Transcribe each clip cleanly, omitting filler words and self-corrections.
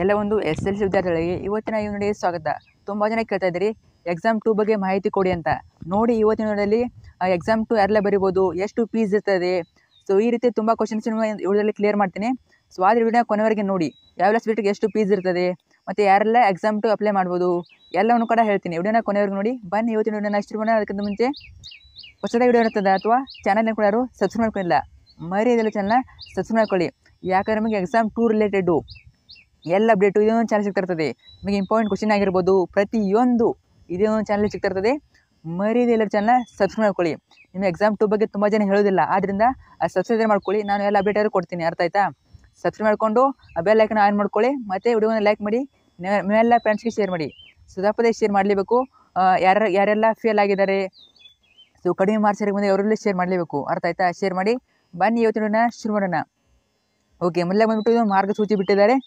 ಎಲ್ಲ ಒಂದು SLC ವಿದ್ಯಾರ್ಥಿಗಳಿಗೆ ಇವತ್ತಿನ ಈ ವಿಡಿಯೋಗೆ ಸ್ವಾಗತ. ತುಂಬ ಜನ ಕೇಳ್ತಾ ಇದ್ದೀರಿ ಎಕ್ಸಾಮ್ 2 ಬಗ್ಗೆ ಮಾಹಿತಿ ಕೊಡಿ ಅಂತ. ನೋಡಿ ಇವತ್ತಿನ ವಿಡಿಯೋದಲ್ಲಿ ಎಕ್ಸಾಮ್ 2 ಯಾರೆಲ್ಲ ಬರಿಬೋದು, ಎಷ್ಟು ಫೀಸ್ ಇರ್ತದೆ, ಸೊ ಈ ರೀತಿ ತುಂಬ ಕ್ವಶನ್ಸ್ ವಿಡಿಯೋದಲ್ಲಿ ಕ್ಲಿಯರ್ ಮಾಡ್ತೀನಿ. ಸೊ ಆದ್ರೆ ವಿಡಿಯೋ ಕೊನೆವರೆಗೆ ನೋಡಿ, ಯಾವೆಲ್ಲ ಸಬ್ಜೆಕ್ಟ್ಗೆ ಎಷ್ಟು ಫೀಸ್ ಇರ್ತದೆ ಮತ್ತು ಯಾರೆಲ್ಲ ಎಕ್ಸಾಮ್ 2 ಅಪ್ಲೈ ಮಾಡ್ಬೋದು ಎಲ್ಲವನ್ನು ಕೂಡ ಹೇಳ್ತೀನಿ. ವಿಡಿಯೋನ ಕೊನೆವರೆಗೆ ನೋಡಿ. ಬನ್ನಿ ಇವತ್ತಿನ ವಿಡಿಯೋನ ಶುರು ಮಾಡೋಣ. ಅದಕ್ಕಿಂತ ಮುಂಚೆ ಹೊಸದಾಗಿ ವಿಡಿಯೋ ಇರ್ತದೆ ಅಥವಾ ಚಾನಲ್ನ ಕೂಡ ಯಾರು ಸಬ್ಸ್ಕ್ರೈಬ್ ಮಾಡ್ಕೊಂಡಿಲ್ಲ, ಮರೆಯದಿಲ್ಲ ಚಾನಲ್ನ ಸಬ್ಸ್ಕ್ರೈಬ್ ಮಾಡ್ಕೊಳ್ಳಿ. ಯಾಕಂದರೆ ನಮಗೆ ಎಕ್ಸಾಮ್ 2 ರಿಲೇಟೆಡು ಎಲ್ಲ ಅಪ್ಡೇಟು ಇದೊಂದು ಚಾನಲ್ ಸಿಗ್ತಿರ್ತದೆ. ನಿಮಗೆ ಇಂಪಾರ್ಟೆಂಟ್ ಕ್ವಶನ್ ಆಗಿರ್ಬೋದು, ಪ್ರತಿಯೊಂದು ಇದೊಂದು ಚಾನಲ್ ಸಿಗ್ತಿರ್ತದೆ. ಮರೆಯದಿಲ್ಲ ಚಾನಲ್ನ ಸಬ್ಸ್ಕ್ರೈಬ್ ಮಾಡ್ಕೊಳ್ಳಿ. ನಿಮಗೆ ಎಕ್ಸಾಮ್ 2 ಬಗ್ಗೆ ತುಂಬ ಜನ ಹೇಳೋದಿಲ್ಲ, ಆದ್ದರಿಂದ ಸಬ್ಸ್ಕ್ರೈಬ್ ಮಾಡ್ಕೊಳ್ಳಿ. ನಾನು ಎಲ್ಲ ಅಪ್ಡೇಟ್ ಆದರೂ ಕೊಡ್ತೀನಿ, ಅರ್ಥ ಆಯ್ತಾ? ಸಬ್ಸ್ಕ್ರೈಬ್ ಮಾಡಿಕೊಂಡು ಬೆಲ್ ಐಕನ್ ಆನ್ ಮಾಡ್ಕೊಳ್ಳಿ, ಮತ್ತು ವಿಡಿಯೋನ ಲೈಕ್ ಮಾಡಿ, ನೀವೆಲ್ಲ ಫ್ರೆಂಡ್ಸ್ಗೆ ಶೇರ್ ಮಾಡಿ. ಸೊ ತಪ್ಪದೇ ಶೇರ್ ಮಾಡಲೇಬೇಕು. ಯಾರೆಲ್ಲ ಫೇಲ್ ಆಗಿದ್ದಾರೆ, ಸೊ ಕಡಿಮೆ ಮಾರ್ಕ್ಸ್ ಬಂದು ಅವರೆಲ್ಲ ಶೇರ್ ಮಾಡಲೇಬೇಕು, ಅರ್ಥ ಆಯ್ತಾ? ಶೇರ್ ಮಾಡಿ. ಬನ್ನಿ ಇವತ್ತಿನ ಶುರು ಮಾಡೋಣ. ಓಕೆ, ಮೊದಲೇ ಬಂದುಬಿಟ್ಟು ಮಾರ್ಗಸೂಚಿ ಬಿಟ್ಟಿದ್ದಾರೆ.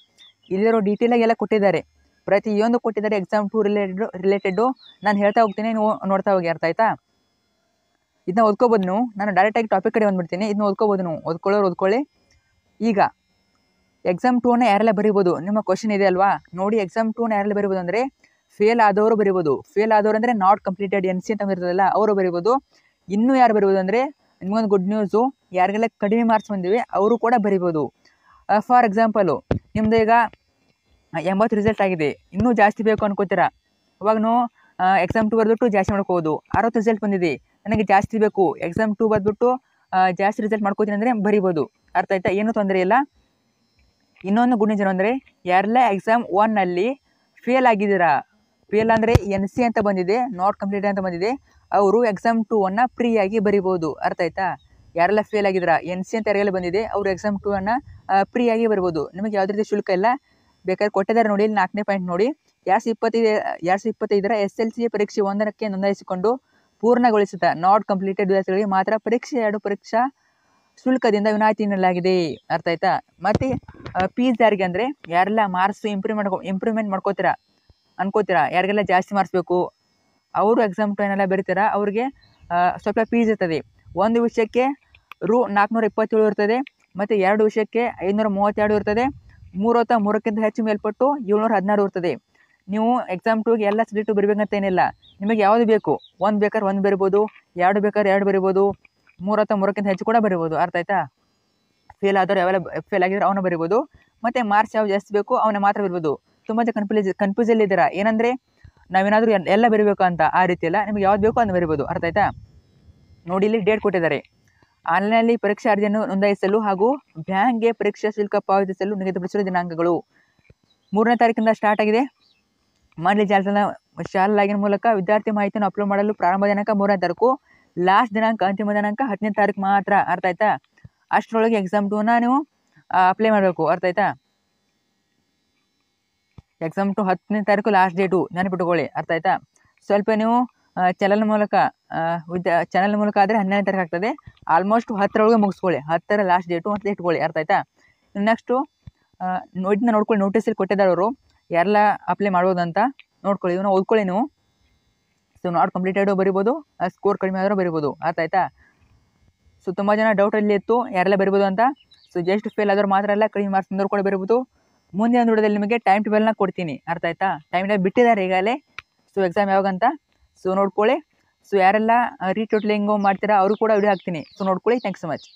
ಇಲ್ಲಿರೋ ಡೀಟೇಲಾಗಿ ಎಲ್ಲ ಕೊಟ್ಟಿದ್ದಾರೆ, ಪ್ರತಿಯೊಂದು ಕೊಟ್ಟಿದ್ದಾರೆ. ಎಕ್ಸಾಮ್ 2 ರಿಲೇಟೆಡು ನಾನು ಹೇಳ್ತಾ ಹೋಗ್ತೀನಿ, ನೀವು ನೋಡ್ತಾ ಹೋಗಿ, ಅರ್ಥ ಆಯ್ತಾ? ಇದನ್ನ ಓದ್ಕೋಬೋದು. ನಾನು ಡೈರೆಕ್ಟಾಗಿ ಟಾಪಿಕ್ ಕಡೆ ಬಂದುಬಿಡ್ತೀನಿ. ಇದನ್ನ ಓದ್ಕೋಬೋದು, ನೀವು ಓದ್ಕೊಳ್ಳಿ. ಈಗ ಎಕ್ಸಾಮ್ 2ನ ಯಾರೆಲ್ಲ ಬರಿಬೋದು, ನಿಮ್ಮ ಕ್ವಶನ್ ಇದೆ ಅಲ್ವಾ? ನೋಡಿ, ಎಕ್ಸಾಮ್ 2ನ ಯಾರೆಲ್ಲ ಬರಿಬೋದು ಅಂದರೆ ಫೇಲ್ ಆದವರು ಬರಿಬೋದು. ಫೇಲ್ ಆದವರು ಅಂದರೆ ನಾಟ್ ಕಂಪ್ಲೀಟೆಡ್ NC ಅಂತ ಇರ್ತದಲ್ಲ, ಅವರು ಬರಿಬೋದು. ಇನ್ನೂ ಯಾರು ಬರಿಬೋದು ಅಂದರೆ ನಿಮಗೊಂದು ಗುಡ್ ನ್ಯೂಸು, ಯಾರಿಗೆಲ್ಲ ಕಡಿಮೆ ಮಾರ್ಕ್ಸ್ ಬಂದಿವೆ ಅವರು ಕೂಡ ಬರಿಬೋದು. ಫಾರ್ ಎಕ್ಸಾಂಪಲು, ನಿಮ್ಮದು ಈಗ 80 ರಿಸಲ್ಟ್ ಆಗಿದೆ, ಇನ್ನೂ ಜಾಸ್ತಿ ಬೇಕು ಅನ್ಕೋತೀರಾ. ಅವಾಗ ನೀವು ಎಕ್ಸಾಮ್ 2 ಬರೆದ್ಬಿಟ್ಟು ಜಾಸ್ತಿ ಮಾಡ್ಕೋಬೋದು. 60 ರಿಸಲ್ಟ್ ಬಂದಿದೆ, ನನಗೆ ಜಾಸ್ತಿ ಬೇಕು, ಎಕ್ಸಾಮ್ 2 ಬರೆದ್ಬಿಟ್ಟು ಜಾಸ್ತಿ ರಿಸಲ್ಟ್ ಮಾಡ್ಕೋತೀನಿ ಅಂದರೆ ಬರಿಬೋದು, ಅರ್ಥ ಆಯ್ತಾ? ಏನೂ ತೊಂದರೆ ಇಲ್ಲ. ಇನ್ನೊಂದು ಗುಡ್ ನ್ಯೂಸ್ ಏನು ಅಂದರೆ ಯಾರೆಲ್ಲ ಎಕ್ಸಾಮ್ 1ನಲ್ಲಿ ಫೇಲ್ ಆಗಿದ್ದೀರಾ, ಫೇಲ್ ಅಂದರೆ NC ಅಂತ ಬಂದಿದೆ, ನಾಟ್ ಕಂಪ್ಲೀಟ್ ಅಂತ ಬಂದಿದೆ, ಅವರು ಎಕ್ಸಾಮ್ 2ನ್ನು ಫ್ರೀಯಾಗಿ ಬರಿಬೋದು, ಅರ್ಥ ಆಯ್ತಾ? ಯಾರೆಲ್ಲ ಫೇಲ್ ಆಗಿದ್ದೀರಾ, NC ಅಂತ ಯಾರಿಗೆಲ್ಲ ಬಂದಿದೆ ಅವರು ಎಕ್ಸಾಮ್ 2ನ್ನು ಫ್ರೀಯಾಗಿ ಬರ್ಬೋದು. ನಿಮಗೆ ಯಾವುದೇ ರೀತಿ ಶುಲ್ಕ ಇಲ್ಲ. ಬೇಕಾದ್ರೆ ಕೊಟ್ಟಿದ್ದಾರೆ ನೋಡಿ, ಇಲ್ಲಿ 4ನೇ ಪಾಯಿಂಟ್ ನೋಡಿ. 2025 SLC ಪರೀಕ್ಷೆ 1ಕ್ಕೆ ನೋಂದಾಯಿಸಿಕೊಂಡು ಪೂರ್ಣಗೊಳಿಸಿದ ನಾಟ್ ಕಂಪ್ಲೀಟೆಡ್ ವಿದ್ಯಾರ್ಥಿಗಳಿಗೆ ಮಾತ್ರ ಪರೀಕ್ಷೆ 2 ಪರೀಕ್ಷಾ ಶುಲ್ಕದಿಂದ ವಿನಾಯಿತಿ ನೀಡಲಾಗಿದೆ, ಅರ್ಥ ಆಯ್ತಾ? ಮತ್ತು ಫೀಸ್ ಯಾರಿಗೆ ಅಂದರೆ ಯಾರೆಲ್ಲ ಮಾರ್ಕ್ಸ್ ಇಂಪ್ರೂವ್ಮೆಂಟ್ ಅನ್ಕೋತೀರಾ, ಯಾರಿಗೆಲ್ಲ ಜಾಸ್ತಿ ಮಾರ್ಕ್ಸ್ ಬೇಕು ಅವರು ಎಕ್ಸಾಮ್ 2 ಏನೆಲ್ಲ ಬರೀತೀರಾ ಅವ್ರಿಗೆ ಸ್ವಲ್ಪ ಫೀಸ್ ಇರ್ತದೆ. ಒಂದು ವಿಷಯಕ್ಕೆ Rs. 427 ಇರ್ತದೆ, ಮತ್ತು 2 ವಿಷಯಕ್ಕೆ 532 ಇರ್ತದೆ, 3ಕ್ಕಿಂತ ಹೆಚ್ಚು ಮೇಲ್ಪಟ್ಟು 716 ಇರ್ತದೆ. ನೀವು ಎಕ್ಸಾಮ್ 2ಗೆ ಎಲ್ಲ ಸಬ್ಜೆಕ್ಟು ಬರೀಬೇಕಂತ ಏನಿಲ್ಲ, ನಿಮಗೆ ಯಾವುದು ಬೇಕು, ಒಂದು ಬೇಕಾದ್ರೆ 1 ಬರಿಬೋದು, 2 ಬೇಕಾದ್ರೆ 2 ಬರಿಬೋದು, 3ಕ್ಕಿಂತ ಹೆಚ್ಚು ಕೂಡ ಬರಿಬೋದು, ಅರ್ಥ ಆಯ್ತಾ? ಫೇಲ್ ಆದವರು ಯಾವೆಲ್ಲ ಫೇಲ್ ಆಗಿದ್ರೆ ಅವನ್ನ ಬರಿಬೋದು, ಮತ್ತು ಮಾರ್ಕ್ಸ್ ಯಾವ ಜಾಸ್ತಿ ಬೇಕು ಅವನ್ನ ಮಾತ್ರ ಬರಿಬೋದು. ತುಂಬ ಜನ ಕನ್ಫ್ಯೂಸಲ್ಲಿ ಇದ್ದೀರಾ, ಏನಂದರೆ ನಾವೇನಾದರೂ ಎಲ್ಲ ಬರೀಬೇಕು ಅಂತ. ಆ ರೀತಿ ಎಲ್ಲ ನಿಮಗೆ ಯಾವ್ದು ಬೇಕೋ ಅದನ್ನು ಬರಿಬೋದು, ಅರ್ಥ ಆಯ್ತಾ? ನೋಡಿ, ಇಲ್ಲಿ ಡೇಟ್ ಕೊಟ್ಟಿದ್ದಾರೆ. ಆನ್ಲೈನಲ್ಲಿ ಪರೀಕ್ಷಾ ಅರ್ಜಿಯನ್ನು ನೋಂದಾಯಿಸಲು ಹಾಗೂ ಬ್ಯಾಂಕ್ಗೆ ಪರೀಕ್ಷಾ ಶುಲ್ಕ ಪಾವತಿಸಲು ನಿಗದಿಪಡಿಸಿದ ದಿನಾಂಕಗಳು 3ನೇ ತಾರೀಕಿಂದ ಸ್ಟಾರ್ಟ್ ಆಗಿದೆ. ಮಾಡಲಿ ಶಾಲಾ ಲಾಗಿನ್ ಮೂಲಕ ವಿದ್ಯಾರ್ಥಿ ಮಾಹಿತಿಯನ್ನು ಅಪ್ಲೋಡ್ ಮಾಡಲು ಪ್ರಾರಂಭ ದಿನಾಂಕ 3ನೇ ತಾರೀಕು, ಲಾಸ್ಟ್ ದಿನಾಂಕ ಅಂತಿಮ ದಿನಾಂಕ 10ನೇ ತಾರೀಕು ಮಾತ್ರ, ಅರ್ಥ ಆಯ್ತಾ? ಅಷ್ಟರೊಳಗೆ ಎಕ್ಸಾಮ್ 2ನ ನೀವು ಅಪ್ಲೈ ಮಾಡಬೇಕು, ಅರ್ಥ ಆಯ್ತಾ? ಎಕ್ಸಾಮ್ 2 10ನೇ ತಾರೀಕು ಲಾಸ್ಟ್ ಡೇಟು, ನೆನಪಿಟ್ಟುಕೊಳ್ಳಿ, ಅರ್ಥ ಆಯ್ತಾ? ಸ್ವಲ್ಪ ನೀವು ಚಾನಲ್ ಮೂಲಕ ಆದರೆ 12ನೇ ತಾರೀಕು ಆಗ್ತದೆ. ಆಲ್ಮೋಸ್ಟ್ 10ರೊಳಗೆ ಮುಗಿಸ್ಕೊಳ್ಳಿ, 10ರ ಲಾಸ್ಟ್ ಡೇಟು ಅಂತ ಇಟ್ಕೊಳ್ಳಿ, ಅರ್ಥ ಆಯ್ತಾ? ನೆಕ್ಸ್ಟು ನೋಡ್ಕೊಳ್ಳಿ, ನೋಟಿಸಲ್ಲಿ ಕೊಟ್ಟಿದ್ದಾರೆ ಅವರು ಯಾರೆಲ್ಲ ಅಪ್ಲೈ ಮಾಡ್ಬೋದು ಅಂತ ನೋಡ್ಕೊಳ್ಳಿ. ಇವನ್ನ ಓದ್ಕೊಳ್ಳಿ ನೀವು. ಸೊ ನಾಟ್ ಕಂಪ್ಲೀಟೆಡು ಬರಿಬೋದು, ಸ್ಕೋರ್ ಕಡಿಮೆ ಆದರೂ ಬರಿಬೋದು, ಅರ್ಥ ಆಯ್ತಾ? ಸೊ ತುಂಬ ಜನ ಡೌಟಲ್ಲಿ ಇತ್ತು ಯಾರೆಲ್ಲ ಬರಿಬೋದು ಅಂತ. ಸೊ ಜಸ್ಟ್ ಫೇಲ್ ಆದವ್ರು ಮಾತ್ರ ಅಲ್ಲ, ಕಡಿಮೆ ಮಾರ್ಕ್ಸ್ ಬಂದವರು ಕೂಡ ಬರಿಬೋದು. ಮುಂದಿನ ವಿಡಿಯೋದಲ್ಲಿ ನಿಮಗೆ ಟೈಮ್ ಟೇಬಲ್ನ ಕೊಡ್ತೀನಿ, ಅರ್ಥ ಆಯ್ತಾ? ಟೈಮ್ ಟೇಬಲ್ ಬಿಟ್ಟಿದ್ದಾರೆ ಈಗಾಗಲೇ, ಸೊ ಎಕ್ಸಾಮ್ ಯಾವಾಗಂತ ಸೊ ನೋಡ್ಕೊಳ್ಳಿ. ಸೊ ಯಾರೆಲ್ಲ ರೀಟೋಟ್ಲಿಂಗು ಮಾಡ್ತೀರಾ ಅವರು ಕೂಡ ವಿಡಿಯೋ ಹಾಕ್ತೀನಿ, ಸೊ ನೋಡ್ಕೊಳ್ಳಿ. Thanks so much.